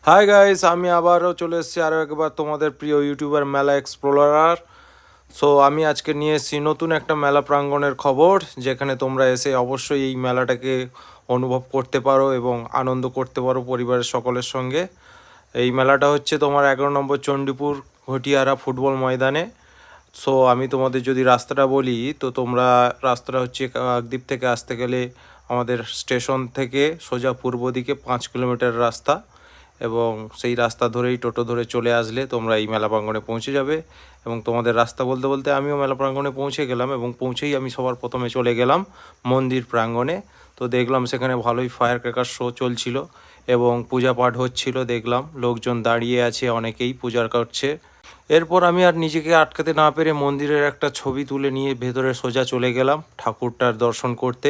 Hi guys, আমি আবারও চলে এসেছি আরও একবার তোমাদের প্রিয় ইউটিউবার মেলা এক্সপ্লোরার। আমি আজকে নিয়ে এসেছি নতুন একটা মেলা প্রাঙ্গণের খবর, যেখানে তোমরা এসে অবশ্যই এই মেলাটাকে অনুভব করতে পারো এবং আনন্দ করতে পারো পরিবারের সকলের সঙ্গে। এই মেলাটা হচ্ছে তোমার 11 নম্বর চণ্ডীপুর ঘটিয়ারা ফুটবল ময়দানে। আমি তোমাদের যদি রাস্তাটা বলি, তো তোমরা রাস্তাটা হচ্ছে কাকদ্বীপ থেকে আসতে গেলে আমাদের স্টেশন থেকে সোজা পূর্ব দিকে 5 কিলোমিটার রাস্তা, এবং সেই রাস্তা ধরেই টোটো ধরে চলে আসলে তোমরা এই মেলা প্রাঙ্গণে পৌঁছে যাবে। এবং তোমাদের রাস্তা বলতে বলতে আমিও মেলা প্রাঙ্গণে পৌঁছে গেলাম, এবং পৌঁছেই আমি সবার প্রথমে চলে গেলাম মন্দির প্রাঙ্গণে। তো দেখলাম সেখানে ভালোই ফায়ার ক্র্যাকার শো চলছিল এবং পূজা পাঠ হচ্ছিল। দেখলাম লোকজন দাঁড়িয়ে আছে, অনেকেই পূজা করছে। এরপর আমি আর নিজেকে আটকাতে না পেরে মন্দিরের একটা ছবি তুলে নিয়ে ভেতরে সোজা চলে গেলাম ঠাকুরটার দর্শন করতে।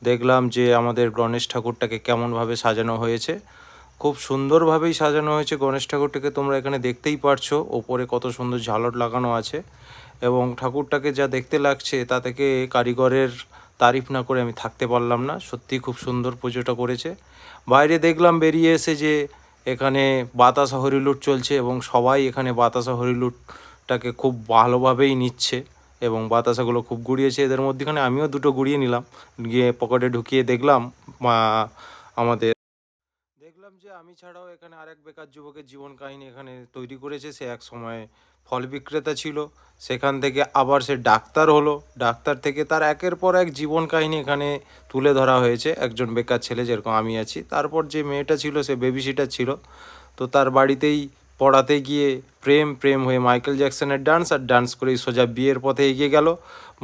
দেখলাম যে আমাদের গণেশ ঠাকুরটাকে কেমনভাবে সাজানো হয়েছে। খুব সুন্দরভাবেই সাজানো হয়েছে গণেশ ঠাকুরটাকে, তোমরা এখানে দেখতেই পারছো ওপরে কত সুন্দর ঝালর লাগানো আছে। এবং ঠাকুরটাকে যা দেখতে লাগছে তা থেকে কারিগরের তারিফ না করে আমি থাকতে পারলাম না। সত্যি খুব সুন্দর পুজোটা করেছে। বাইরে দেখলাম বেরিয়ে এসে যে এখানে বাতাসা হরিলুট চলছে, এবং সবাই এখানে বাতাসা হরিলুটটাকে খুব ভালোভাবেই নিচ্ছে এবং বাতাসাগুলো খুব গুড়িয়েছে। এদের মধ্যেখানে আমিও দুটো গুড়িয়ে নিলাম, গিয়ে পকেটে ঢুকিয়ে দেখলাম আমাদের দেখলাম যে আমি ছাড়াও এখানে আরেক বেকার যুবকের জীবন কাহিনী এখানে তৈরি করেছে। সে এক সময় ফল বিক্রেতা ছিল, সেখান থেকে আবার সে ডাক্তার হলো, ডাক্তার থেকে তার একের পর এক জীবন কাহিনী এখানে তুলে ধরা হয়েছে। একজন বেকার ছেলে যেরকম আমি আছি, তারপর যে মেয়েটা ছিল সে বেবি সিটার ছিল, তো তার বাড়িতেই পড়াতে গিয়ে প্রেম প্রেম হয়ে মাইকেল জ্যাকসনের ডান্স, আর ডান্স করেই সোজা বিয়ের পথে এগিয়ে গেল।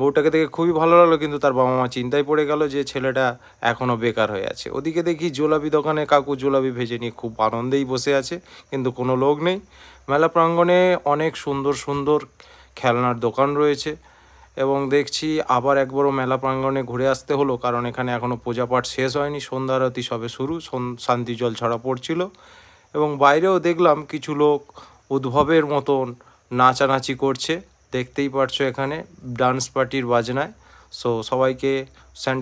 বউটাকে দেখে খুবই ভালো লাগলো, কিন্তু তার বাবা মা চিন্তায় পড়ে গেল যে ছেলেটা এখনও বেকার হয়ে আছে। ওদিকে দেখি জোলাপি দোকানে কাকু জোলাপি ভেজে নিয়ে খুব আনন্দেই বসে আছে, কিন্তু কোনো লোক নেই। মেলা প্রাঙ্গণে অনেক সুন্দর সুন্দর খেলনার দোকান রয়েছে, এবং দেখছি আবার একবারও মেলা প্রাঙ্গণে ঘুরে আসতে হলো, কারণ এখানে এখনও পূজা পাঠ শেষ হয়নি, সন্ধ্যা আরতি সবে শুরু, শান্তি জল ছড়া পড়ছিল। এবং বাইরেও দেখলাম কিছু লোক উদ্ভবের মতন নাচানাচি করছে, দেখতেই পারছো এখানে ডান্স পার্টির বাজনায়। সবাইকে